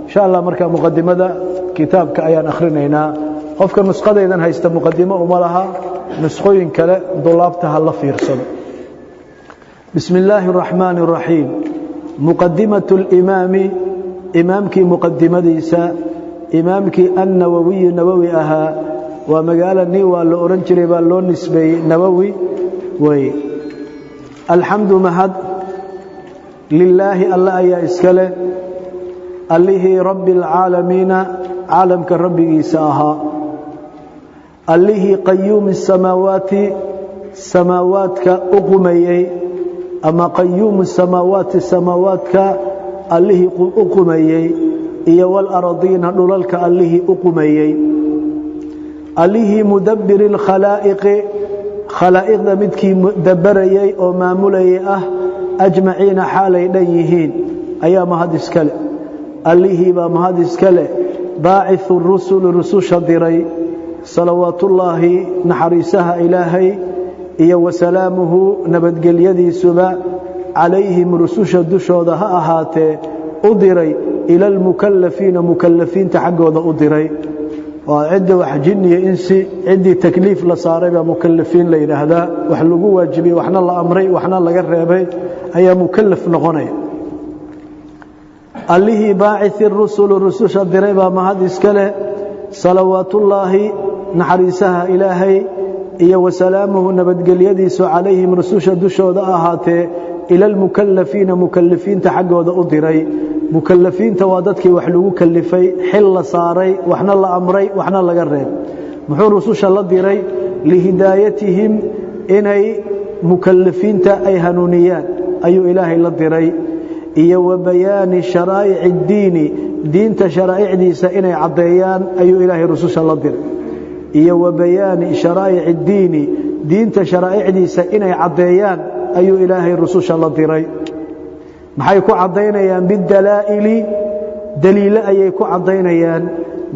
insha Allah marka muqaddimada kitaabka ayaan akhrinayna qofka nusqadaydan haysta muqaddimo uma laha nusqooyin kale dulaabta la fiirsado bismillaahir rahmaanir rahiim muqaddimatul imaamki muqaddimadiisa imaamki an-nawawi nawawi aha wa magaalani waa la oran jiray baa loo nisbeeyay nawawi way alhamdu mahad lillahi alla ayaa iskale allihi rabbil alamin عالمك ربي ساها الله قيوم السماوات كأقمي أما قيوم السماوات الله أقمي إيا والأرضين نلالك الله أقمي الله مدبر الخلائق خلائق مدكي مدبري ومامولي أجمعين حالي ليهين أيام هذا السكال الله بما السكال باعث الرسل شدري صلوات الله نحرسها إلهي إيا وسلامه نبدقل يدي سبا عليهم رسوش الدشودها أهاتي أدري إلى المكلفين تحقوا ذا أدري وعد وحجني إنسي عندي تكليف لصاربة مكلفين ليلة هذا وحلقوا واجبي وحنا الله أمري وحنا الله قربي أي مكلف نغني الله باعث الرسل شدريبا ما هذا اسكله صلوات الله نحرسها إلهي إيا وسلامه نبدقل يديس عليهم رسوش دشود أهاتي إلى المكلفين تحقوا ذا أدري مكلفين توادتك وحلو كلفي حل صاري وحنا الله أمري وحنا الله قرب محور رسوش الله ديري لهدايتهم إني مكلفين أي هنونيان أي إلهي الله ديري iyo wabayaan sharaa'ic diin diinta sharaaicdiisa inay cadeeyaan ayuu ilaahay rususha la diray iyo wabayaan sharaa'ic diin diinta sharaaicdiisa inay cadeeyaan ayuu ilaahay rususha la diray maxay ku cadeynayaan bidalaa'ili daliila ayay ku cadeynayaan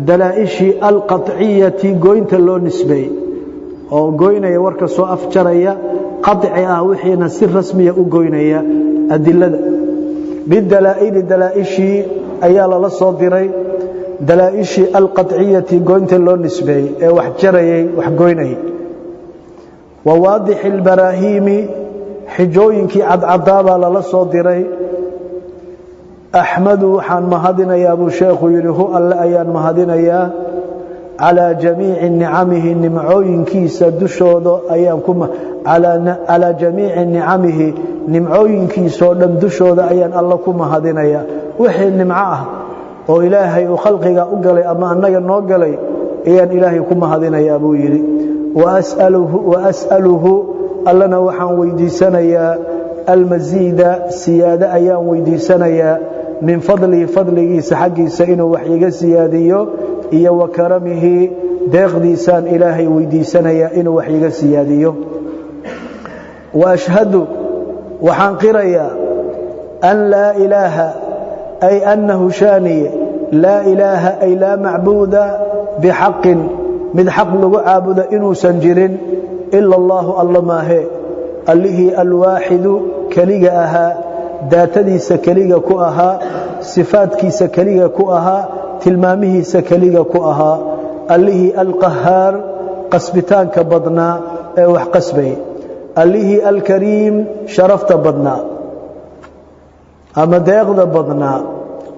dalaa'ishi alqat'iyati goynta loo nisbay oo goynaya warka soo afjaraya qadci wixiina si rasmi ah u goynaya adilada بالدلائل دلائشي أيالا لصدري دلائشي القطعية قوينت اللون نسبي وحجري وحقويني وواضح البراهيم حجوينك عضابا لصدري أحمد حان مهدنا يا أبو شيخ يليه ألا أيان مهدنا يا على جميع نعمه نمعوينك سدشود أيامكم على جميع نعمه nimcooyinkiisoo dhan dushooda ayaan alla ku mahadinaya wixii nimco ah oo ilaahay uu khalqiga u galay ama annaga noo galay ayaan ilaahay ku mahadinaya buu yiri وأسأله allana waxaan weydiisanayaa almazida siyaada ayaan weydiisanayaa min fadligiisa xaqiisa inuu wax iga siyaadiyo iyo wa karamihi deeqdiisaan ilaahay weydiisanayaa inuu wax iga siyaadiyo وأشهد وحان قريا أن لا إله أي أنه شاني لا إله أي لا معبود بحق من حق لغو عابد إنو سنجر إلا الله ما هي اللي الواحد كليقها داتدي سكليق كؤها صفاتك سكليق كؤها تلمامه سكليق كؤها اللي القهار قسبتان كبضنا وحقسبي اللي الكريم شرفت بدنا أما ديغد بدنا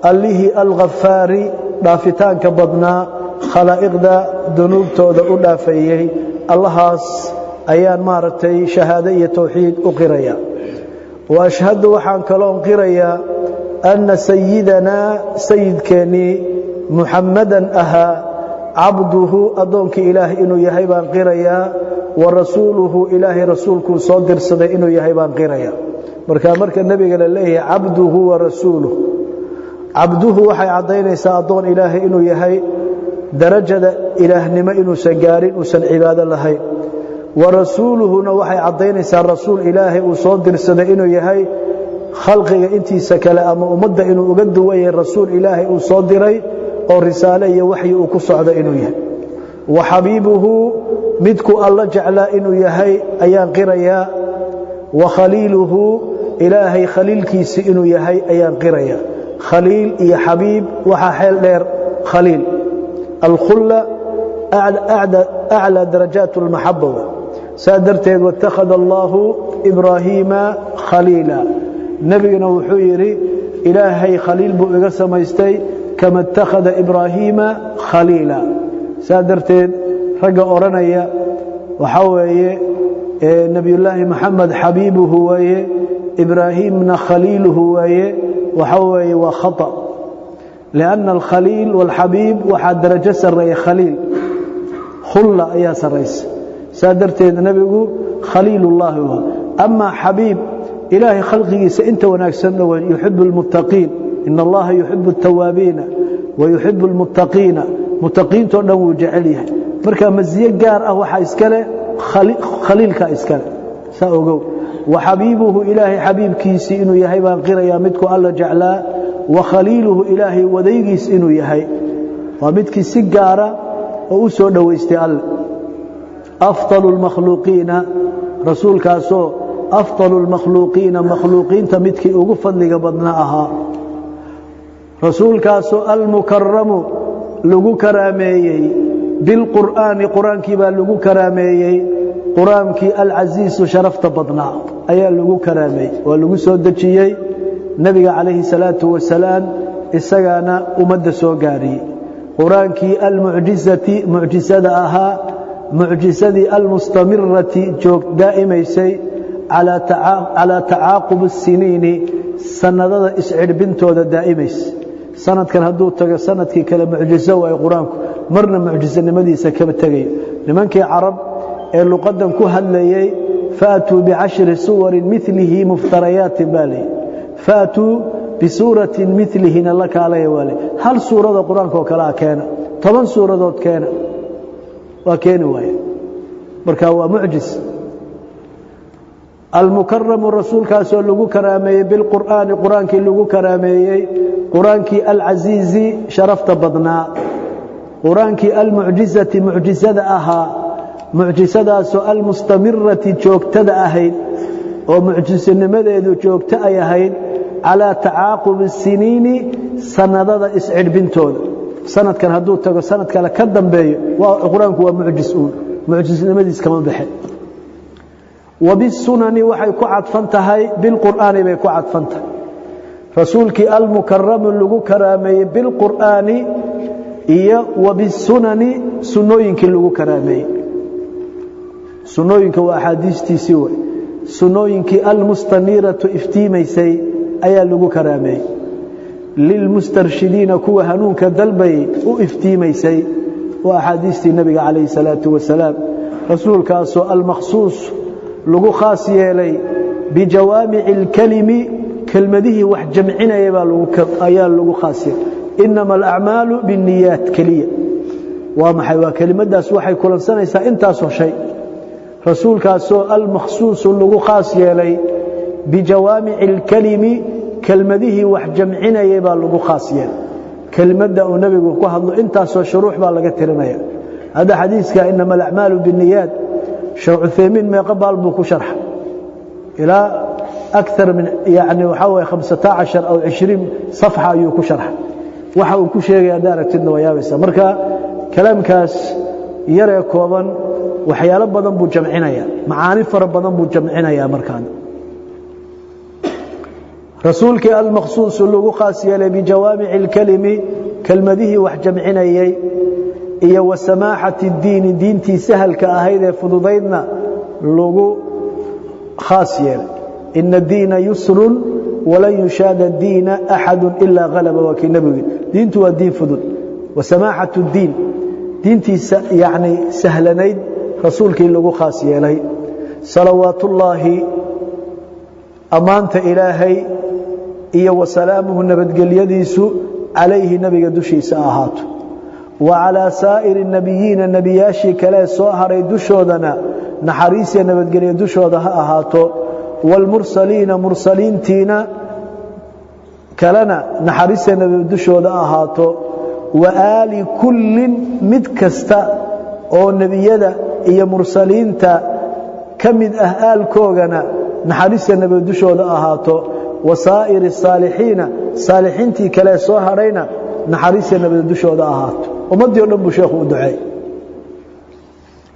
اللي الغفار دافتان كبدنا خلائق دا ذنوب تودا أولافيه اللهاس أيان مارتي شهادية توحيد أقريا وأشهد وحان كلام قريا أن سيدنا سيد كاني محمدا أها عبده أدونك إله إنو يهيبان قريا ورسوله إله رسولك صدر صدى إنه يهيبان قريا مركا النبي قال الله عبده ورسوله عبده وحي عضينا سأدون إله إنه يهي درجة إله نما إنه سنقارين وسن عبادة لهي ورسوله وحي عضينا سأرسول إله وصدر صدى إنه يهي خلقه انتي سكلا أما أمد إنه أقد ويه الرسول إله وصدري ورسالة وحي وكسعد إنه يهي وحبيبه midku alla jeclaa inuu yahay ayaan qiraya wa khaliluhu ilaahay khaliilkiisa inuu yahay ayaan qiraya khaliil iyo xabiib waxaa xeel dheer khaliil alkhulla aclى darajaat اlmaxaba saa darteed wاtakhada allahu ibraahiima khaliila nebiguna wuxuu yidhi ilaahay khaliil buu iga samaystay kama اtakhada ibraahiima khaliila saa darteed ragga odhanaya waxaa weeye nebiyullaahi moxamed xabiibuhu weeye ibraahiimna khaliiluhu weeye waxaa weeye waa khaطأ liأnna alkhaliil wاlxabiib waxaa darajo sarreeya khaliil khulla ayaa sarraysa saa darteed nebigu khaliilullaahi waa amaa xabiib ilaahay khalqigiisa inta wanaagsanna w yuxibu اlmuttaqiin in allaha yuxibu الtawaabiina wayuxibu اlmuttaqiina muttaqiintoo dhan wuu jecel yahay marka masiye gaar ah waxaa iskale khaliilka iskale saa ogow waxabiibuhu ilaahay xabiibkiisii inuu yahay baan qirayaa midku alla jeclaa wakhaliiluhu ilaahay wadaygiis inuu yahay waa midkii si gaara oo u soo dhowaystay alle afdalu اlmakhluuqiina rasuulkaasoo afdalu اlmakhluuqiina makhluuqiinta midkii ugu fadliga badna ahaa rasuulkaasoo almukaramu lagu karaameeyey bilqur'aani qur-aankii baa lagu karaameeyey qur-aankii alcasiisu sharafta badnaa ayaa lagu karaameeyey waa lagu soo dejiyey nebiga calayhi salaatu wasalaam isagaana ummadda soo gaariyey qur-aankii almucjizati mucjisada ahaa mucjisadii almustamirati daa'imaysay calaa tacaaqub الsiniini sanadada iscirbintooda daa'imaysa sanadkan hadduu tago sanadkii kale mucjiso waayo qur-aanku marna mucjisanimadiisa kama tegayo nimankii carab ee luqadan ku hadlayey faatuu bicashri suwarin milihi muftarayaatin baa leeyi faatuu bisuuratin milihina la kaalaya waa le hal suurada qur-aanka oo kalea keena 10 suuradood keena waa keeni waaye marka waa mucjis almukaramu rasuulkaasoo lagu karaameeyey bilqur'aani qur-aankii lagu karaameeyey qur-aankii alcasiizi sharafta badnaa qur-aankii almucjizati mucjisada ahaa mucjisadaasoo almustamirati joogtada ahayd oo mucjisanimadeedu joogto ay ahayd calaa tacaaqubi الsiniini sanadada iscirbintooda sanadkan hadduu tago sanad kale ka dambeeyo qur-aanku waa mucjis uun mucjisnimadiis kama baxe وبالسنن waxay ku cadfan tahay bilqur'aani bay ku cadfan tahay rasuulkii almukarram lagu karaameeyey bilqur'aani iyo وبالسنن sunnooyinkii lagu karaameeyey sunnooyinka waa axaadiistiisii way sunnooyinkii almustaniratu iftiimaysay ayaa lagu karaameeyey lilmustarshidiina kuwa hanuunka dalbayey u iftiimaysay waa axaadiistii nabiga calayhi salaatu wasalaam rasuulkaasoo almakhsuus lagu khaas yeelay bijawaamici اlkalimi kelmadihii wax jamcinaya ayaa lagu khaas yeelay inama alacmaalu biاniyaat keliya waa maxay waa kelimadaas waxay kulansanaysaa intaasoo shay rasuulkaasoo almakhsuusu lagu khaas yeelay bijawaamici اlkalimi kelmadihii wax jamcinayay baa lagu khaas yeelay kelimada uu nebigu ku hadlo intaasoo shuruux baa laga tirinaya hadda xadiiska inama alacmaalu biاniyaat sheekh Uthaymin meeqa baal buu ku sharxay ilaa akthar min yani waxa way 15 aw 20 safha ayuu ku sharxay waxa uu ku sheegay daaragtidna wayaabaysa marka kalaamkaas yare kooban waxyaalo badan buu jamcinaya macaani fara badan buu jamcinaya markaan rasuulkii almakhsuus lagu khaas yeelay bijawaamici alkalimi kalmadihi wax jamcinayay iyo wasamaahati diin diintii sahalka ahayd ee fududaydna lagu khaas yeelay inna diina yusrun wala yushada diina ahad illa ghalaba wa kinabi diintu waa diin fudud wasamaahatu diin diintii yaani sahlanayd rasuulkii lagu khaas yeelay salawaatullaahi amaanta ilaahay iyo wasalaamuhu nabadgelyadiisu calayhi nabiga dushiisa ahaato وعلى سائر النبيين نبياشي كلا سو هري دشودنا نحريس نبدغلي دشودا ها اهاتو والمرسلين مرسلين تينا كلنا نحريس نبدغلي دشودا اهاتو وآل كل مدكستا او نبيدا iyo mursaliinta kamid ah aalkoogana naxariis nabadgelyada ahaato wasaa'ir saalihiina saalixiintii kale soo harayna naxariista nabada dushooda ahaato ummadii oo dhan buu sheekhu u duceeyay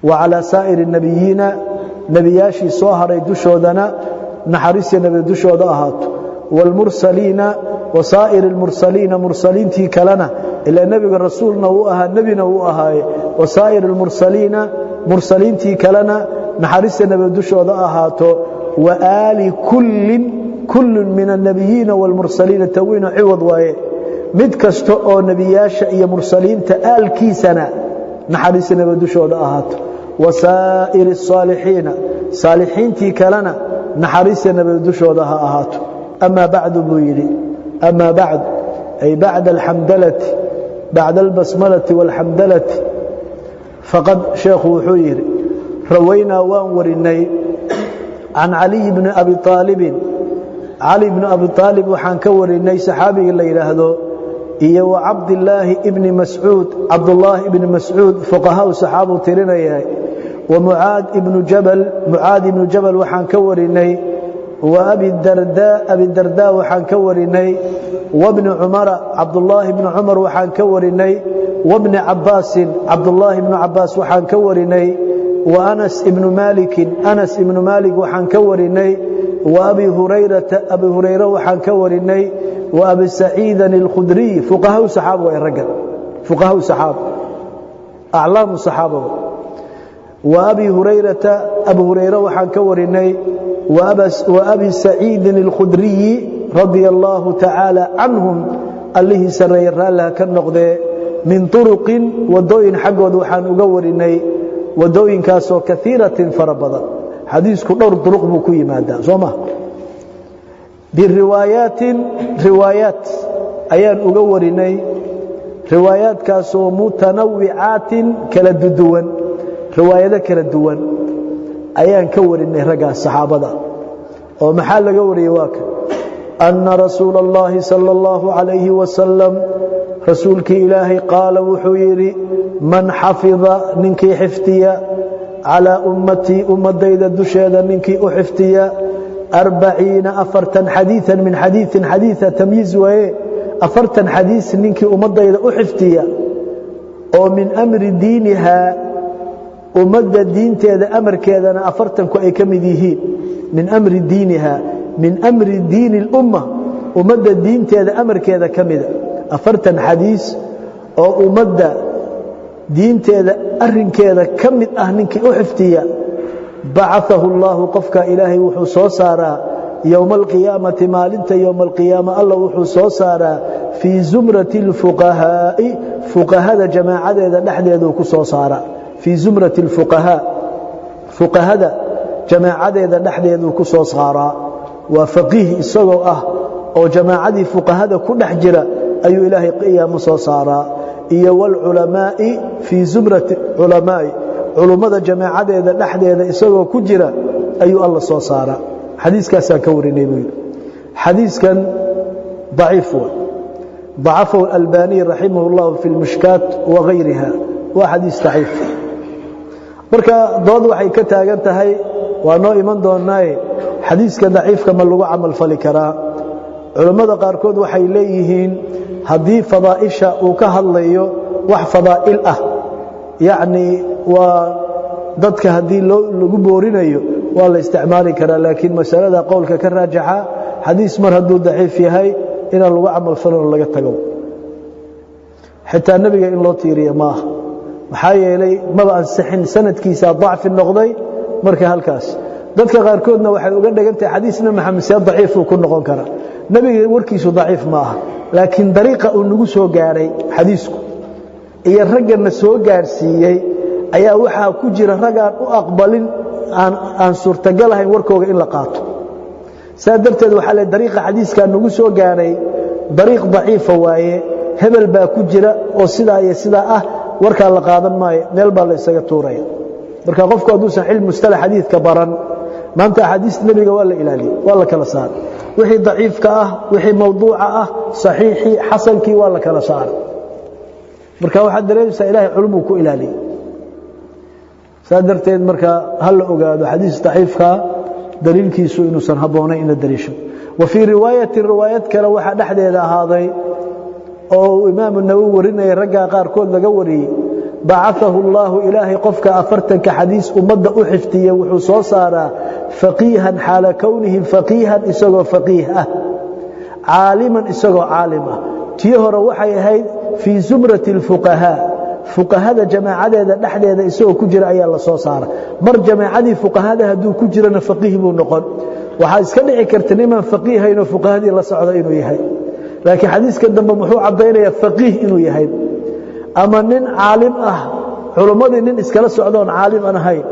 وعلى سائر النبيين نبياشي soo haray dushoodana naxariista nabada dushooda ahaato والمرسلين وسائر المرسلين مرسلينتي كلنا إلا نبي رسولنا وأها نبينا وأها وسائر المرسلين مرسلينتي كلنا نحرس نبي دشودا أهاتو وآل كل من النبيين والمرسلين توين عوض وايه mid kasto oo nabiyaasha iyo mursaliinta aalkiisana naxariis nabada dushooda ahaato wasaa'ir as-saalihiina saalihiintii kalena naxariis nabada dushooda ahaato ama ba'du buyiri ama ba'd ay ba'da al-hamdalati ba'da al-basmalati wal-hamdalati faqad sheekhu wuxuu yiri rawayna waan warinay an Ali ibn Abi Talib Ali ibn Abi Talib waxaan ka warinay saxaabiga la yiraahdo iyo Abdullah ibn Mas'ud Abdullah ibn Mas'ud fuqaha saxaabu tirinayay wa Muad ibn Jabal waxaan ka warinay wa Abi Darda waxaan ka warinay wa ibn Umar Abdullah ibn Umar waxaan ka warinay wa ibn Abbas Abdullah ibn Abbas waxaan ka warinay wa Anas ibn Malik waxaan ka warinay wa Abi Hurayra waxaan ka warinay وأبي سعيد الخدري فقهاء صحابة والرجل فقهاء صحابة أعلام صحابة وأبي هريرة وحان كوريني وأبي سعيد الخدري رضي الله تعالى عنهم اللي سرير لها كالنقضي من طرق ودوين حق وحان أقوريني ودوين كاسو كثيرة فربضا حديث كل طرق بكوي مادة صمه بالروايات روايات أيان أقوريني روايات كاسو متنوعات كالدوان روايات كالدوان أيان كوريني رقا الصحابة ومحال قوري واك أن رسول الله صلى الله عليه وسلم رسولك إلهي قال وحويري من حفظ منك حفتيا على أمتي أمديد الدشيدة منك أحفتيا 40 حديثا من حديث تمييز وهي 40 حديث منك أمديد أحفتيا ومن أمر دينها أمد الدين تيدا أمر كذا 40 كأي كمديهين من أمر دينها من أمر دين الأمة أمد الدين تيدا أمر كذا كمدا 40 حديث أو أمد دين تيدا أرن كذا كمد أهنك أحفتيا بعثه الله قفك إلهي وحو سارا يوم القيامة مالنت يوم القيامة الله وحو سارا في زمرة الفقهاء فقهاء جماعة إذا نحن يدوك سارا في زمرة فقهاء جماعة إذا نحن يدوك سارا وفقيه الصدوء أو جماعة فقهاء كل حجرة أي إلهي قيام سارا إيا والعلماء في زمرة علماء علماء جماعة إذا نحن إساقوا كجرة أي الله سارا حديث كاسا كوريني حديث كان ضعفه الألباني رحمه الله في المشكات وغيرها وحديث ضعيف marka dood waxay ka taagan tahay waa noo iman doonaa xadiiska daciifka ma lagu amal fali karaa culimada qaar kood waxay leeyihiin hadii fadaaisha uu ka hadlayo wax fadaa'il ah yaani waa dadka hadii lagu boorinayo waa la isticmaali karaa laakiin mas'alada qowlka ka raajaxa xadiis mar haduu daciif yahay in lagu amal falo laga tago xitaa nabiga in loo tiiriyo ma maxaa yeelay maba ansixin sanadkiisa dacf noqday marka halkaas dadka qaar koodna waxay uga dhigantay xadiisna maxamed si daciif ku noqon kara nabiga warkiisu daciif ma aha laakiin dariiqa uu nagu soo gaaray xadiisku iyo ragana soo gaarsiiyay ayaa waxa ku jira ragaan u aqbalin aan suurtagalahayn warkooga in la qaato saadarteed waxa la dariiqa xadiiska nagu soo gaaray dariiq daciif waaye hebel baa ku jira oo sidaa iyo sidaa ah warka la qaadan maayo meel baa la isaga tuuray marka qofku haduu san cilmi mustalah xadiiska baran maanta xadiis nabiga waa la ilaaliyo waa la kala saar wixii daciifka ah wixii mawduuca ah saxiixi hasanki waa la kala saar marka waxa dareemsa ilaahay culumuu ku ilaaliyo saadarteed marka hal ogaado xadiis daciifka daliilkiisu inuu san haboonay in la dariisho وفي رواية كلا waxa dhaxdeeda ahaaday oo imaam an-Nawawi warinay raga qaar kood laga wariyay ba'athahu Allah ilaahi qofka afartanka xadiis umada u xiftiye wuxuu soo saaraa faqihan hala kawnihi faqihan isagoo faqih ah caaliman isagoo caalim ah tii hore waxay ahayd fi zumrati al-fuqaha fuqahada jamaacadeeda dhaxdeeda isagoo ku jira ayaa la soo saaray mar jamaacadii fuqahada haduu ku jirana faqih buu noqon waxa iska dhici karta niman faqih ayno fuqahadii la socdo inuu yahay laakiin xadiiska dambe wuxuu cadeynaya faqih inuu yahay ama nin caalim ah culimadii nin iskala socdoon caalim aan ahayn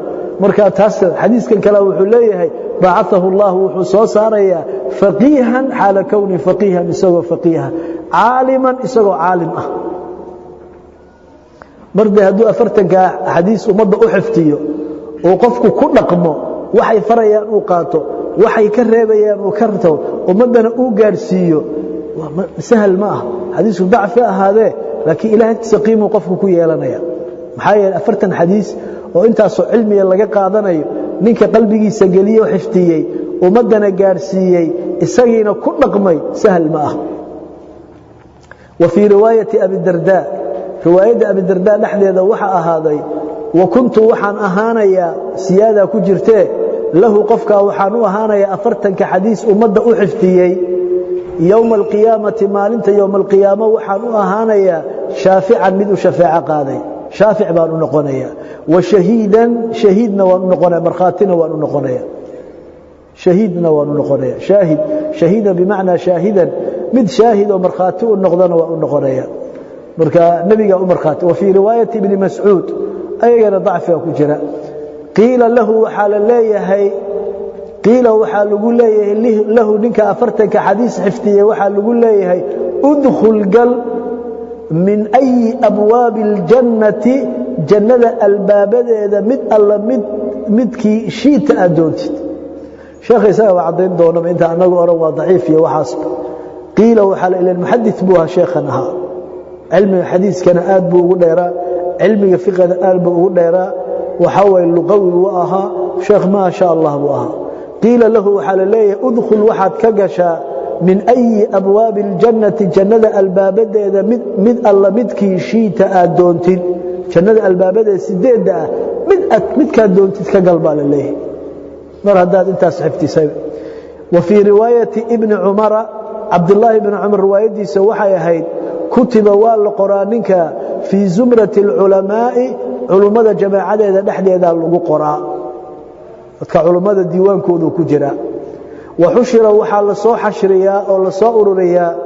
marka taas xadiiskan kale wuxuu leeyahay ba'athahu Allah wuxuu soo saaraya faqihan hala kawni faqihan isagoo faqiha caaliman isagoo caalim ah marda haduu afartanka xadiis umada u xiftiyo oo qofku ku dhaqmo waxay farayaan uu qaato waxay ka reebayaan uu karto umadana uu gaarsiiyo sahal ma ah xadiisku dacfi ahaade laakiin ilaahay qiimo qofku ku yeelanaya maxay afartan xadiis oo intaas oo cilmiga laga qaadanayo ninka qalbigiisa galiyo xiftiyay umadana gaarsiiyay isagiina ku dhaqmay sahal ma ah وفي رواية أبي الدرداء رواية أبي الدرداء نحن وحا أهاضي وكنت وحان أهانيا سيادة كجرته له قفك وحان أهانيا أفرتا كحديث أمد أحفتيي يوم القيامة مالنت يوم القيامة وحان أهانيا شافعا من شفاعة قاضي شافع بان نقنيا وشهيدا شهيدنا ونقنيا مرخاتنا ونقنيا شهيدنا ونقنيا شهيدا بمعنى شاهدا mid shaahid oo marxaati u noqdana waa u noqonaya marka nabiga u marxaati wa fi riwayat ibn mas'ud ayagana dacfiga ku jira qila lahu waxa lagu leeyahay lahu ninka afartanka xadiis xiftiye waxa lagu leeyahay udkhul gal min ay abwaab aljannati jannada albaabadeeda mid alla midkii shiita adoontid sheekh isaga wacdayn doona inta anagu oran waa daciif iyo waxaas قيل وحال إلى المحدث بوها شيخنا علم الحديث كان آد بوغو ديرا علم الفقه آد بوغو ديرا وحاول اللغوي وآها شيخ ما شاء الله بوها قيل له وحال إليه أدخل وحد كقشا من أي أبواب الجنة جنة الباب إذا مد الله مدكي شيت آدونتين جنة الباب إذا سديد مد كادونتين كقلبال الله مرهداد انت سحفتي سيب وفي رواية ابن عمر عبد الله بن عمر روايتي سوحي هيد كتب والقرانك في زمرة العلماء علماء جماعة إذا نحن إذا لغو قراء كعلماء الديوان كودو كجراء وحشر وحال صو حشريا أو صو أروريا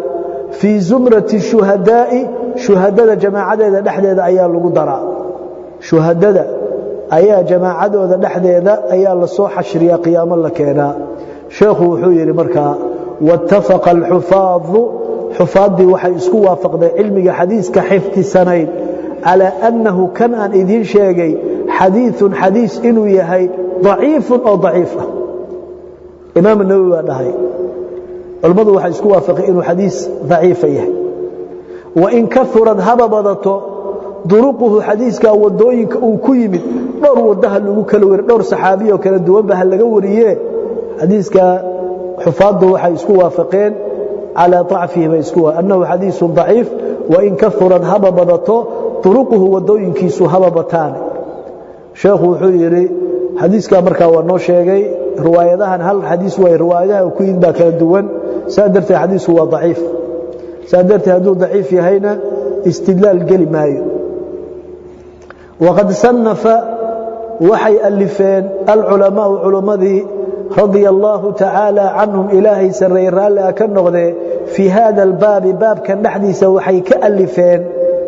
في زمرة الشهداء شهداء جماعة إذا نحن إذا أيال لغو دراء شهداء أيا جماعة إذا نحن إذا أيال صو حشريا قيام الله كينا شيخ وحويري مركا واتفق الحفاظ حفاظي وحي اسكو وافقد علمي حديث كحفظ سنين على أنه كان أن إذين شيئا حديث إنه يهي ضعيف أو ضعيفة إمام النووي هاي الموضوع وحي اسكو وافق إنه حديث ضعيف يهي وإن كثرت هببضته طرقه حديث كودوينك أو كيمد دور ودها اللي كلور دور صحابيه وكان دوان بها اللي قوريه حديث حفاظه وحي اسكو وافقين على ضعفه بيسكوها أنه حديث ضعيف وإن كثرت هببضته طرقه ودوينكيسو هببتان شيخ وحيري حديث كامركا ونو شيغي روايدهان هل حديث واي روايدها وكيد با كلا دوان سادرت حديث هو ضعيف سادرت هدو ضعيف يهينا استدلال قلي مايو وقد صنف وحي ألفين العلماء علماء رضي الله تعالى عنهم إلهي سرير لا كنغذي في هذا الباب باب كان حديث وحي كألفين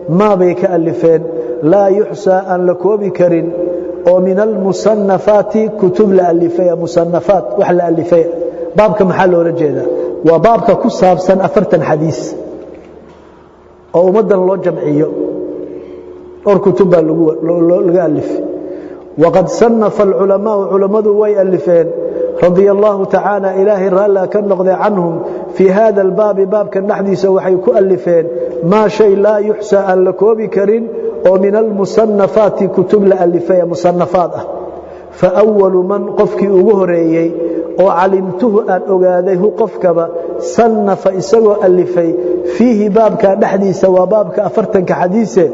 ما بي كألفين لا يحصى أن لكوبي كرين ومن المصنفات كتب لألفية مصنفات وحل ألفية بابك محله رجيدا وبابك كساب سن أفرتا حديث أو مدن الله جمعيه أو كتب لألف وقد صنف العلماء علماء ويألفين رضي الله تعالى إلهي رألا كنغذي عنهم في هذا الباب باب كالنحديث وحي كألفين ما شيء لا يحسى أن لكوبي كرين ومن المصنفات كتب لألفية مصنفات فأول من قفك أغهريي oo calimtuhu aan ogaaday hu qofkaba sannafa isagoo alifay fiihi baabka dhaxdiisa waa baabka 40 xadiise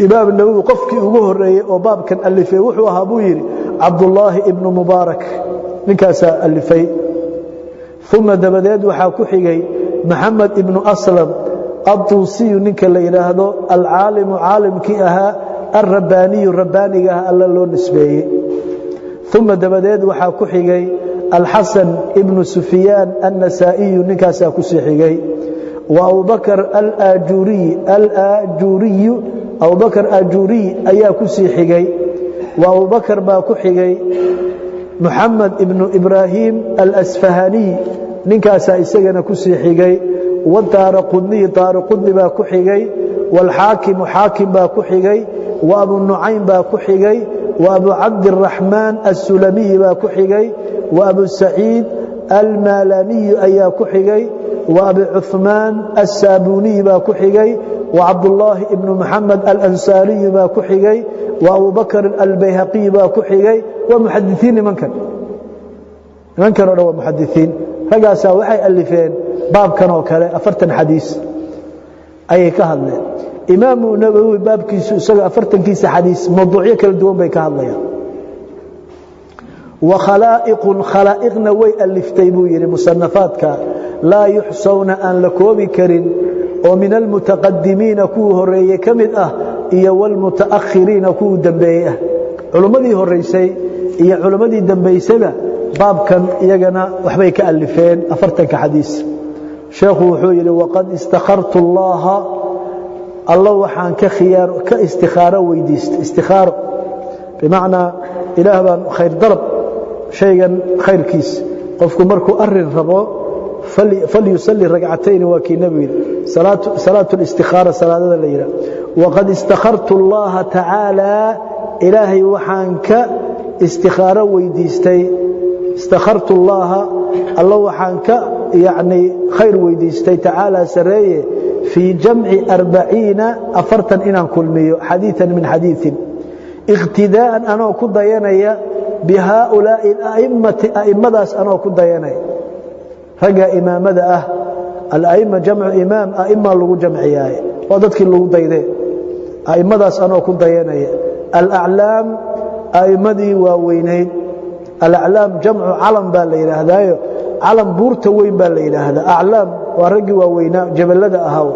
imaam nawawi qofkii ugu horeeyay oo baabkan alifay wuxuu ahaa buu yiri Abdullah ibn Mubarak ninkaas alifay thumma dabadeed waxa ku xigay Muhammad ibn Aslam الطوسي ninka la yiraahdo al-aalim aalimkii ahaa الرباني ربانيga alla loo nisbeeyay thumma dabadeed waxa ku xigay الحسن ابن سفيان النسائي ninkaas ku sii xigay wa Abu Bakr al-Ajuri Abu Bakr al-Ajuri ayaa ku sii xigay wa Abu Bakr baa ku xigay Muhammad ibn Ibrahim al-Asfahani ninkaas isagana ku sii xigay والدارقطني با ku xigay والحاكم حاكم با ku xigay وابو النعيم با ku xigay وابو عبد الرحمن السلمي با ku xigay وابو سعيد المالاني ayaa ku xigay وابو عثمان السابوني با ku xigay وعبد الله ابن محمد الأنصاري با ku xigay وابو بكر البيهقي با ku xigay ومحدثين من كان waa محدثين ragaasa waxay alifeen baabkan oo kale 40 xadiis ay ka hadleen imaam nawawi baabkiisu isaga 40 kiisa xadiis mawduucyo kala duwan bay ka hadlayaan wa khalaa'iqna way aliftay buu yiri musannafaadka la yuhsawna an la koobi karin oo min almutaqaddimiin ku horeeyay kamid ah iyo wal mutaakhiriin ku dambeeyay culimadii horeysay iyo culimadii dambeysada baabkan iyagana waxbay ka alifeen 40 xadiis sheekhu wuxuu yiri waqad istakhartu Allah waxaan ka istikhara weydiist istikharo bimaana ilaahan khayr dalab shaygan khayrkiis qofku markuu arin rabo falyusalli rag'atayn wa ki nabi salatu al-istikhara salaadada la yira waqad istakhartu Allah ta'ala ilaahi waxaan ka istikhara weydiistay استخرت الله وحانك يعني خير ويديستي تعالى سريه في جمع 40 أفرتا إنا كلمي حديثا من حديث اقتداء أنا كنت ينايا بهؤلاء أئمة داس أنا كنت ينايا رجع إمام مدأه الأئمة جمع إمام أئمة لغو جمعياي وضدك اللغو دايدي أئمة داس أنا كنت ينايا الأعلام أئمة دي ووينين الأعلام جمع علم بالإلهدايو علم بورت وين بالإلهدا أعلام ورجوا ووينا جبل لدى أهو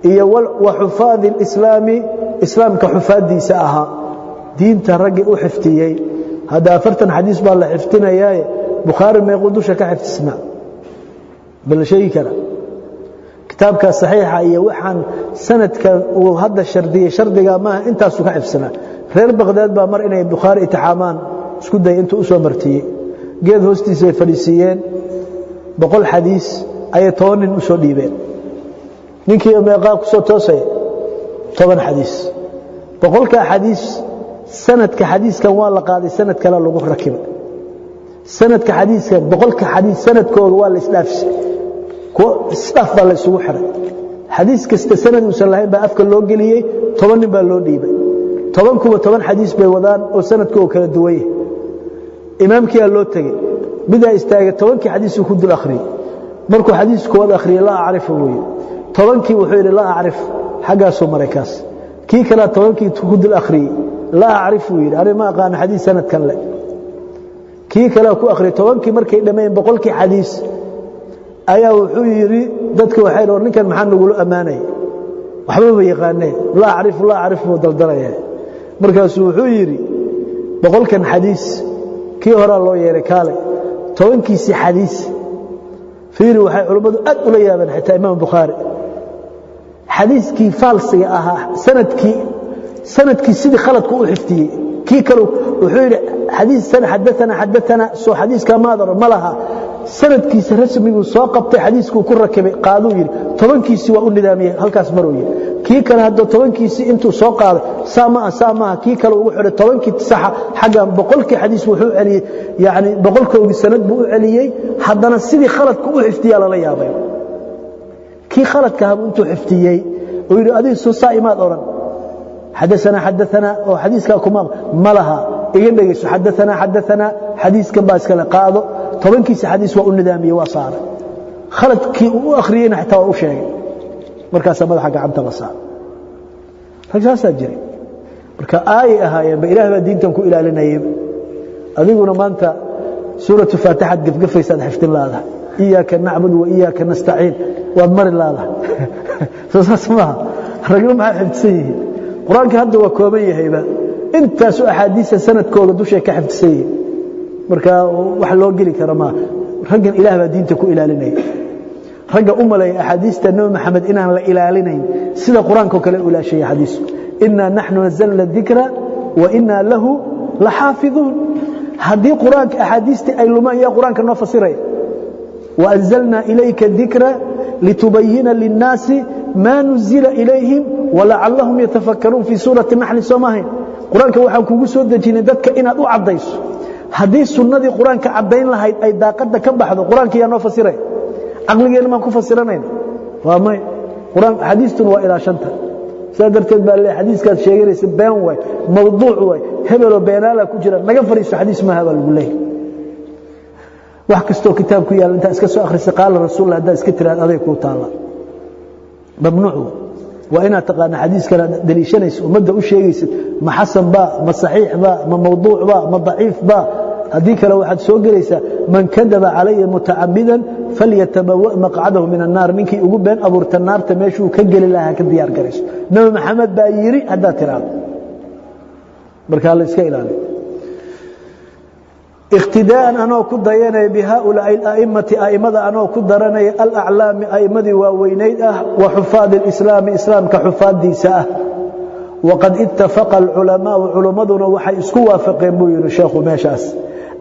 إيا وحفاظ إسلام كحفاظ دي ساها دين ترجع وحفتيي هذا فرتن حديث بالله حفتنا ياي بخاري ما يقولوش كحفتسنا بل شيء كذا كتابك صحيح إيا وحن سندك وهذا الشردية شردقة ما أنت سوك حفتسنا غير بغداد بأمر إنه بخاري اتحامان isku day intuu u soo martiyay geed hoostiisa ay fadhiisiyeen 100 xadiis ay toonin u soo dhiibeen ninkii meeqa ku soo toosay 10 xadiis 100 ka xadiis sanadka xadiiskan waa la qaaday sanad kale lagu rakibay sanadka xadiiskan 100 ka xadiis sanadkooda waa la isdhaafsi ko isdhaaf baa la isugu xiray xadiis kasta sanad uu salahay baa afka loo galiyay 10 nin baa loo dhiibay 10 kuwa 10 xadiis bay wadaan oo sanadkooda kala duwan imaamkii loo tagay bida istaagay 10 xadiis ku dul akhri markuu xadiisku wada akhriyo la aarifu way 10 wuxuu yiri la aarif xaga soo maraykaas kii kala 10 ku dul akhri la aarifu yiri ari ma aqaan xadiis sanad kan le kii kala ku akhri 10 markay dhameeyeen 100 xadiis ayaa wuxuu yiri dadka waxay roor ninkan maxaa nagu amaanay waxba ma yaqaanay la aarifu daldalaya markaas wuxuu yiri 100 xadiis kii hore loo yeeray kaale 10 kiisi xadiis fiiri waxay culimadu aad u leeyaan xitaa imaam bukhari xadiiskii falsiga ahaa sanadkii sidii khaladku u xiftiyay kii kale wuxuu yiri xadiis san xadathana soo xadiiska maadar malaha sanadkiisa rasmigu soo qabtay xadiisku ku rakibay qaadu yiri 10 kiisi waa u nidaamiyay halkaas marooyay kii kale hadda 10 kiisi intuu soo qaaday saama kii kale ugu xiray 10 kii sax xaga 100 xadiis wuxuu celiyay yaani 100 sanad buu u celiyay haddana sidii khaladku u xiftiyay la yaabay kii khaladka intuu xiftiyay oo yiri adii soo saa'imaad oran حدثنا أو حديث كما ملها iga dhageyso xadathana xadiiska baas kala qaado tobankiisa xadiis waa u nidaamiyay waa saar khaladkii uu akhriyay xataa uu sheegay markaas madaxa gacanta la saar rajasa jiri marka ay ahaayeen ba ilaahay diintan ku ilaalinayay adiguna maanta suuratu faatiha gafgafaysa xiftin laada iyyaka na'budu wa iyyaka nasta'iin wa mar laada soo raglu ma xifdisay quraanka hadda waa kooban yahayba intaas ahadiisa sanadkooda dushay ka xifdisay marka wax loo gali karo ma raggan ilaahay diinta ku ilaalinay ragga umalay ahadiista nabi maxamed inaan la ilaalinayn sida quraanka kale u ilaashay hadiis inna nahnu nazzalna dhikra wa inna lahu lahafizun hadii quraanka ahadiista ay lumaan ya quraanka noo fasiray wa anzalna ilayka dhikra litubayyana lin-nasi ma nuzila ilayhim wa la'allahum yatafakkarun fi surati an-nahl samahin quraanka waxaan kugu soo dajinay dadka inaad u cadayso hadii sunnadii quraanka cadayn lahayd ay daaqada ka baxdo quraanka yaa noo fasiray aqligeena ma ku fasiranayna waa may quraan hadiistuna waa ila shanta sadarteed baa leeyahay hadiiskaas sheegaysa been way mawduuc way hebelo beenala ku jira naga fariiso hadiis ma haba lagu leeyahay wax kasto kitaabku yaal inta iska soo akhrisay qaal rasuulullah hada iska tiraad aday ku taala mamnuuc wa ina taqana hadiiskana daliishanayso umada u sheegaysid ma hasan ba ma saxiix ba ma mawduuc ba ma dhaif ba hadii kale waxaad soo galaysaa man kadaba alayya mutaammidan falyatabawa maq'adahu min an-nar ninki ugu been abuurta naarta meeshuu ka gali lahaa ka diyaar garayso nabi maxamed baa yiri hada tiraad marka la iska ilaaliyo iqtidaan anoo ku dayanay bihaula al-a'immati a'imada anoo ku daranay al-a'lam a'imadi waa weynayd ah wa hufaad al-islam islamka hufaadiisa ah وقد اتفق العلماء وعلماءنا waxay isku waafaqeen buu yiri sheekhu meeshaas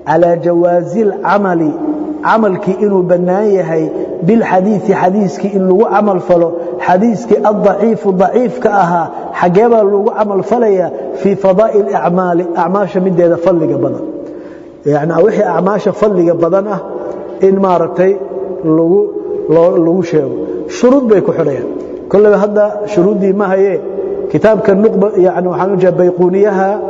على جواز العمل عملك إنه بنايه بالحديث حديثك إنه عمل فلو حديثك الضعيف ضعيف كأها حجابه له عمل فليا في فضاء الأعمال أعماش من ده فلق بدن يعني أوحي أعماش فلق بدنه إن مارتي له شيء شروط بيكو حرية كل هذا شروط دي ما هي كتاب كالنقبة يعني وحنجا بيقونيها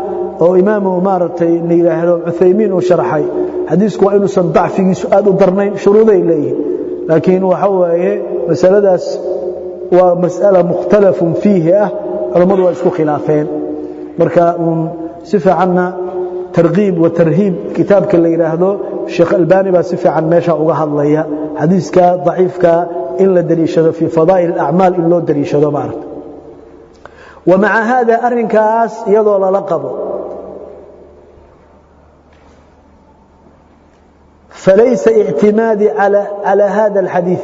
أو إمامه مارتي نيله عثيمين وشرحي حديثك وإنه صدع في سؤال درنين شروطه إليه لكن وحوى مسألة داس ومسألة مختلف فيها الموضوع اسكو خلافين مركا صفة عنا ترغيب وترهيب كتابك اللي يراهدو الشيخ الباني بصفة عن ماشا وقها الله حديثك ضعيفك إلا دليشة في فضائل الأعمال إلا دليشة معرض ومع هذا أرنكاس يضول لقبه فليس اعتمادي على هذا الحديث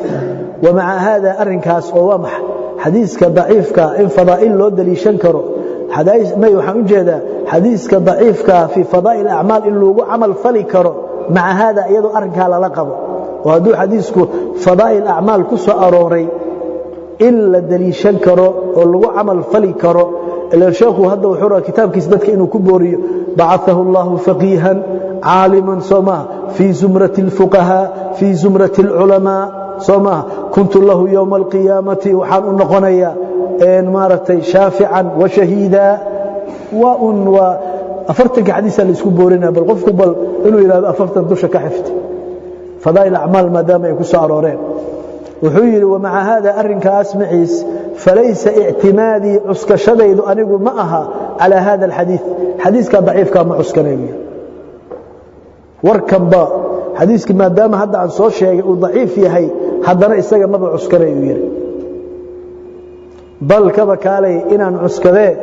ومع هذا أرنكاس وومح حديثك ضعيفك إن فضائل له دليشان كرو حديث ما يوحن جدا حديثك ضعيفك في فضائل الأعمال إنه عمل فلي كرو مع هذا يضو أرنكا للقبه وهدو حديثك فضائل الأعمال كسو أروري إلا دليشان كرو واللو عمل فلي كرو إلا الشيخ هذا وحرى كتاب كسبتك إنه كبوري بعثه الله فقيها عالما صما في زمرة الفقهاء في زمرة العلماء صما كنت له يوم القيامة وحان النقنية إن مارتي شافعا وشهيدا وأفرتك حديثا لسكبورنا بالغفق بل إنه إلى أفرتك دوشك حفت فضائل الأعمال ما دام يكون سعرورين وحير ومع هذا أرنك أسمعيس فليس اعتمادي عسك شديد أن يقول معها على هذا الحديث حديث كان ضعيف كان عسك نبي وركب حديث ما دام هذا عن صوت شيء وضعيف يهي هذا رئيس ما بعسك نبي بل كما كالي إن عسكري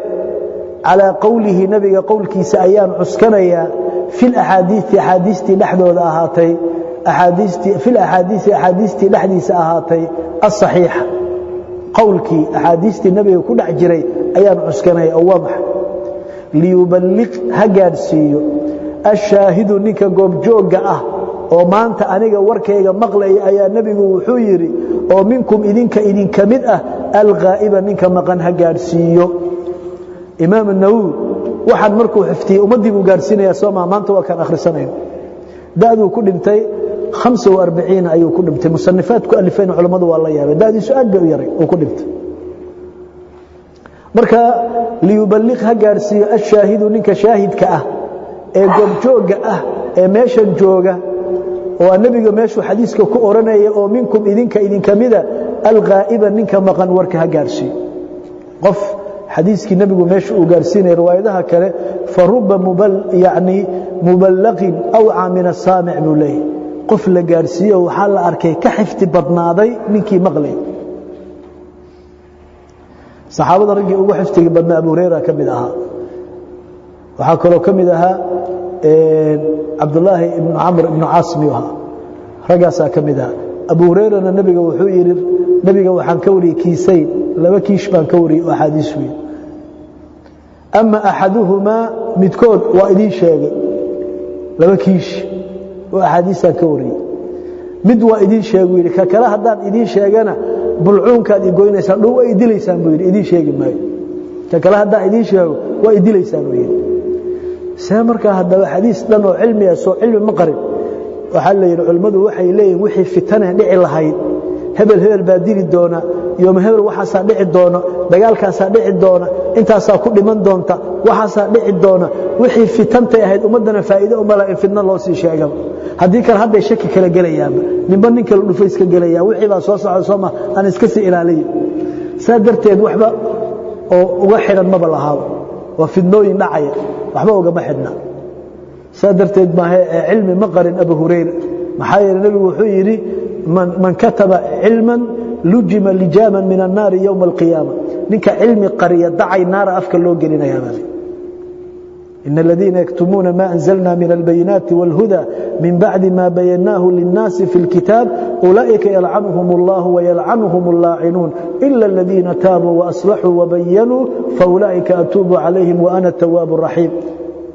على قوله نبي قولك سأيام عسكريا في الأحاديث أحاديثتي نحن وذاهاتي في الأحاديث أحاديثتي لحديث أهاتي الصحيحة قولك أحاديثتي النبي كل عجري أيام عسكري أو وضح ليبلغ هجارسيو الشاهد نك قوم جوجة وما أنت أنيق وركيق مقلي أيا نبي وحيري ومنكم إذن كمدأة الغائب نك مقن هجارسيو إمام النووي واحد مركو حفتي ومدي مقارسين يا سوما ما أنت وكان آخر سنين دادو كل انتي 45 أيو كل انتي مصنفات كألفين علماء والله يا دادي سؤال بيري وكل انتي مركا ليبلغها قارسي الشاهد نك شاهد كأه ee goobjooga ah ee meeshan jooga oo nabiga meeshu xadiiska ku oranaya oo minkum idinka mida alghaiba ninka maqan warka ha gaarsi qof xadiiskii nabigu meeshu uu gaarsiinay riwaayadaha kale farubba muballaqin aw amina saami' bulay qof la gaarsiyo waxa la arkay ka xifti badnaaday ninkii maqlay saxaabada ragii ugu xiftiga badnaa Abu Hurayra kamid aha waxa kale kamid aha Abdullah ibn Amr ibn Asmi ragaasa kamid aha Abu Hurayra nabiga wuxuu yiri nabiga waxaan ka wariyay kiisay laba kiish baan ka wariyay ahadiis weey ama ahaduhuma midkood waa idin sheegay laba kiish oo ahadiisa ka wariyay mid waa idin sheegay ka kala hadaan idin sheegana bulcuunkaad igoynaysan dhow ay dilaysaan buu idin sheegi maayo ka kala hadaan idin sheego waa idilaysaan weey marka hadaba xadiis dhan oo cilmi ah soo cilmi ma qarin waxa la yiri culimadu waxay leeyeen wixii fitana dhici lahayd hebel baa dili doona yoom hebel waxa dhici doona dagaalkaas dhici doona intaas ku dhiman doonta waxa dhici doona wixii fitanta ahayd umadana faa'iido uma la fitna loo sii sheegay hadii kale hadda shaki kala galayaan ninba ninka dhufay iska galaya wixii baa soo socda Soomaa aan iska sii ilaaliyo saadarteed waxba oo uga xiran ma balahaado waa fidnooyin dhacay waxba uga ma xidna saadarteed ma cilmi ma qarin Abu Hurayra maxaa yeelay nabigu wuxuu yiri man kataba ilman lujima lijaman min an-nar yawm al-qiyamah ninka ilmi qariya dacay naar afka loo gelinaya إن الذين يكتمون ما أنزلنا من البينات والهدى من بعد ما بيناه للناس في الكتاب أولئك يلعنهم الله ويلعنهم اللاعنون إلا الذين تابوا وأصلحوا وبينوا فأولئك أتوب عليهم وأنا التواب الرحيم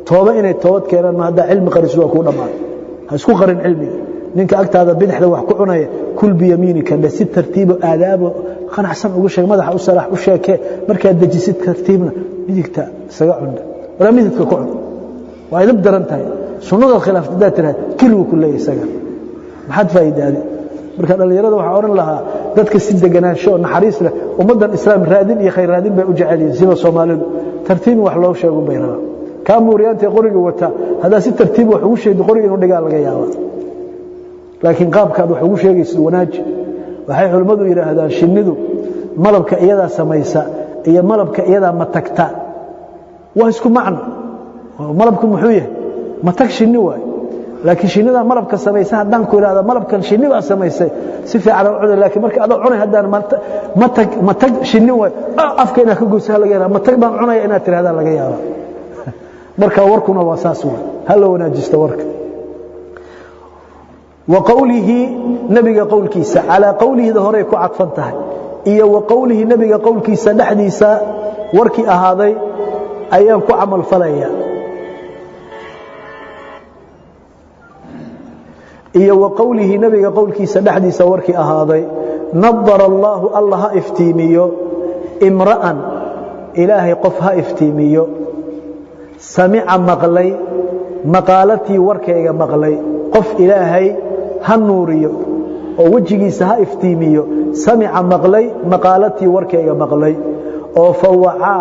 توبة إن التوبة كيران ما هذا علم قرسوا كون معه هسكو قرن علمي نينك أكت هذا بدح لو حكو عناية كل بيمينك بس ترتيب آداب خنا حسن أقول شيء ماذا أصلح وشيء مركز دجي ست ترتيبنا يديك تا سجعنا ولا ميدك كعب وإذا بدرنتها سنة الخلاف ذاتها كله كله يسجع ما حد فايدة هذه مركز اللي يراد وحورن لها ذاتك السد جناشو نحريس له ومدى الإسلام رادين يا خير رادين بأوجعلين سوى صومالي ترتيب وحلو شيء بينها كان موريانتي قرق وتا هذا ست ترتيب وحوش شيء قرق إنه دجال جياوا لكن قاب كان وحوش شيء وناج وحيح المدو إلى هذا الشندو ملبك إيادا سميسا إيا ملبك إيادا متكتا واسكو معنا ملبكم محويه ما تكشني واي لكن شينيدا ملبك سميسا hadaan ku iraado malabkan shinni baa samaysay si fiican u cunay laakiin marka aad cunay hadaan ma tag shinni waay afkeena ka goosaa laga yaraa ma tag baan cunay inaad tiraahdo laga yaaba marka warkuna waa saas waay hal wanaajisto warka wa qawlihi nabiga qawlkiisa ala qawlihi hore ku cadfan tahay iyo wa qawlihi nabiga qawlkiisa dhaxdiisa warkii ahaaday ayaan ku amal falaya iyo wa qawlihi nabiga qawlkiisa dhaxdiisa warkii ahaaday nadara Allah iftimiyo imra'an ilaahi qofha iftimiyo sami'a maqlay maqalati warkayga maqlay qof ilaahay hanuuriyo oo wajigiisa ha iftimiyo sami'a maqlay maqalati warkayga maqlay oo fawaca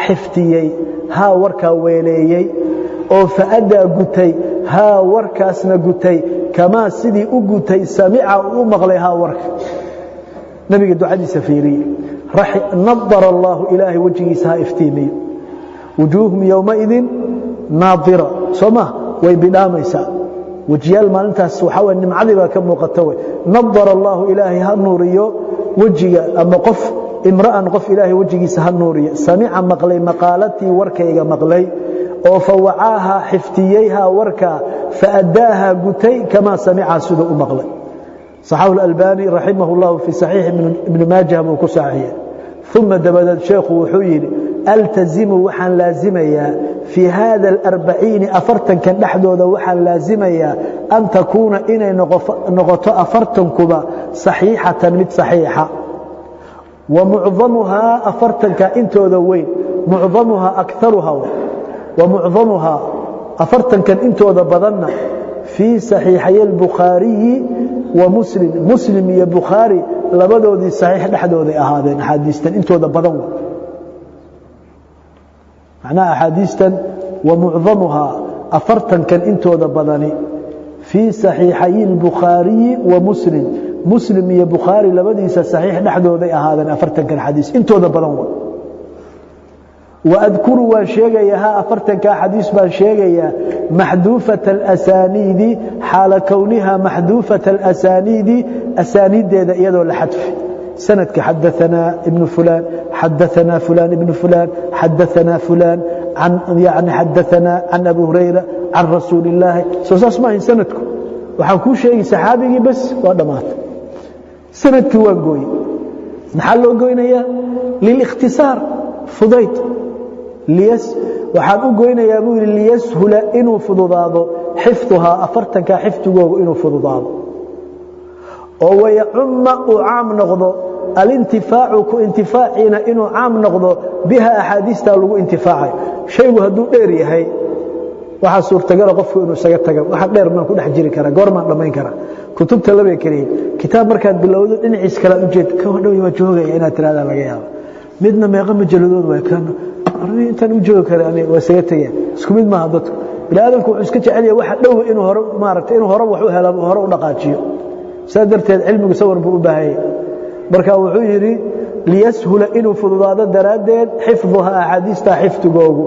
xiftiyay ها وركا ويليي او فادا غتي ها وركاسنا غتي كما سيدي او غتي سمع او مقلي ها ورك نبي دعادي سفيري نظر الله إلهي وجهي سها افتيمي وجوههم يومئذ ناظرة سما ويبداميسا وجيال مالنتاس وحاول نمعذبا كم وقتوي نظر الله إلهي هالنوريو وجهي أما قف امرأة قف إلهي وجهي سهالنوريو سمع مقلي مقالتي وركيغا مقلي أو فوعاها حفتييها وركا فأداها قتي كما سمع سدو مقلي صحابه الألباني رحمه الله في صحيح ابن ماجه وكساعية ثم دبد الشيخ وحيري التزم وحن لازميا في هذا الأربعين أفرتا كان نحدو وحن لازميا أن تكون إني نغط أفرتا كبا صحيحة مت صحيحة ومعظمها أفرتا كإنتو ذوين معظمها أكثرها ومعظمها أفرتا كان إنتو ذبضنا في صحيحي البخاري ومسلم مسلم يا بخاري لبدودي صحيح دحدودي اهادين حديثتن انتودا بدن معناها حديثتن ومعظمها أفرتن كان انتو ذا بدني في صحيحي البخاري ومسلم مسلم يا بخاري لبديس صحيح نحدو ذي هذا أفرتن كان حديث انتو ذا بدنوا وأذكر وشيغيها أفرتن كحديث بشيغيها محذوفة الأسانيد حال كونها محذوفة الأسانيد أسانيد يدو لحذف سند حدثنا ابن فلان حدثنا فلان ابن فلان حدثنا فلان عن يعني حدثنا عن أبو هريرة عن رسول الله اسمعي سندكم وحكوا شيء صحابي بس ودمات سندك وانقوي نحلو قوينا للاختصار فضيت ليس وحان قوينا يا ابوي ليسهل إنه فضضاضه حفظها أفرتك حفظه إنه فضضاضه ويعم وعام نغضه الانتفاع كانتفاعنا إنه عام نغضه بها أحاديث تلو انتفاعي شيء هدو ديري هي waxa suurtagal qofku inuu isaga tago waxa dheer ma ku dhex jiri kara goorma dhamayn kara kutubta laba kaliya kitaab markaad bilowdo dhinaciis kala u jeed ka wadhow waa joogay inaad tiraada laga yaabo midna meeqa majaladood way kan arrin intan u joogo kara ani waa isaga tagay isku mid ma dadku ilaadanku wuxuu iska jecel yahay waxa dhow inuu hore maaragtay inuu hore wax u helo hore u dhaqaajiyo sadarteed cilmigu sawir buu u baahay marka wuxuu yiri ليسهل إنه فضضاضة درادين حفظها أحاديثها حفظه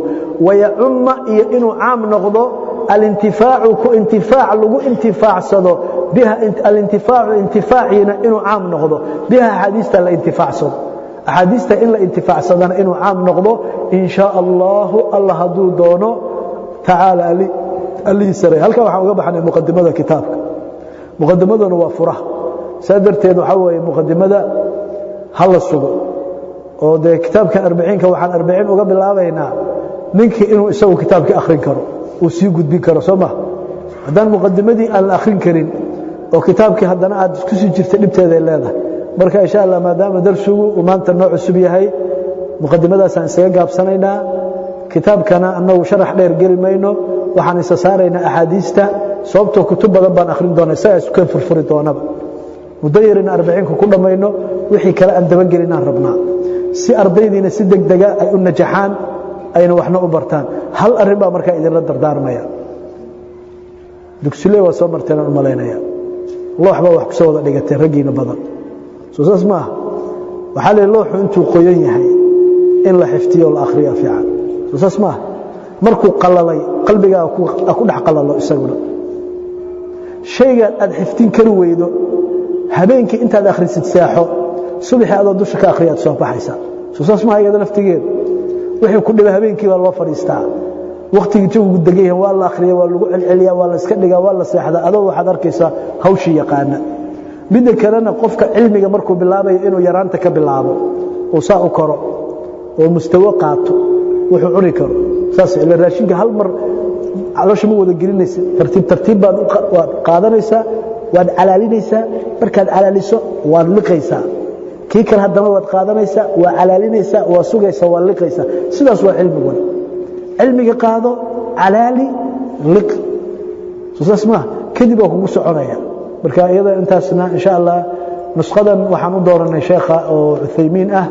ويعم إنه عام نغضه الانتفاع كانتفاع لغو انتفاع صدو بها الانتفاع انتفاعنا إنه عام نغضه بها أحاديثها الانتفاع صدو أحاديثها إلا انتفاع صدنا إنه عام نغضه إن شاء الله الله هدو دونه تعالى اللي يسري هل كان وحاوة عن مقدمة كتابك مقدمة وفره سادرتين وحاوة مقدمة هلا السوق oo de kitaabka 40 ka waxaan 40 uga bilaabaynaa ninkii inuu isagu kitaabka akhrin karo oo si gudbin karo Soomaa hadan muqaddimadii aan akhrin karin oo kitaabkii hadana aad isku sii jirtay dhibteeda leedahay marka insha Allah maadaama darsigu uu maanta nooc cusub yahay muqaddimadaas aan isaga gaabsanaynaa kitaabkana annagu sharax dheer gali mayno waxaan isa saaraynaa ahadiista sababtoo kutub badan baan akhrin doonaa saas ku furfuri doonaba mudayrin 40 ku dhamayno wixii kala aan daba gelinaan rabnaa si ardaydiina si degdega ay u najaxaan ayna waxna u bartaan hal arrin baa markaa idin la dardaarmaya dugsiga waa soo marteen u maleynaya looxba wax ku soo wada dhigatay ragiina badan soo saas ma waxa la looxu intuu qoyan yahay in la xiftiyo la akhriyo fiican soo saas ma markuu qalalay qalbiga ku dhax qalalo isaguna shayga aad xiftin kari weydo habeenkii intaad akhrisid saaxo subaxii aad dusha ka akhriyaad soo baxaysa soo saas ma ayada naftigeed wixii ku dhibay habeenkii waa loo fariistaa waqtiga joogu degay waa la akhriyaa waa lagu celceliyaa waa la iska dhigaa waa la seexdaa adoo waxaad arkaysaa hawshii yaqaana mid kalena qofka cilmiga markuu bilaabayo inuu yaraanta ka bilaabo oo saa u koro oo mustawa qaato wuxuu cuni karo saas ila raashinka hal mar caloosha ma wada gelinaysa tartiib baad qaadanaysaa waad calaalinaysaa markaad calaaliso waad liqaysaa kii kale hadana waad qaadanaysaa waa calaalinaysaa waa sugaysaa waa liqaysaa sidaas waa cilmiga qaado calaali liq sidaas ma kadib waa kugu soconaya marka iyada intaasna insha Allah nusqadan waxaan u dooranay sheekha oo Uthaymin ah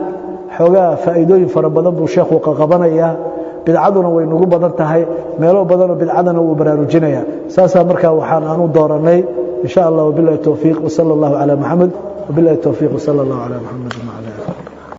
xogaa faa'iidooyin fara badan buu sheekhu ka qabanaya bidcaduna way nagu badan tahay meelo badan oo bidcadana uu baraarujinaya saasa marka waxaan aanu dooranay إن شاء الله وبالله التوفيق وصلى الله على محمد وبالله التوفيق وصلى الله على محمد وعلى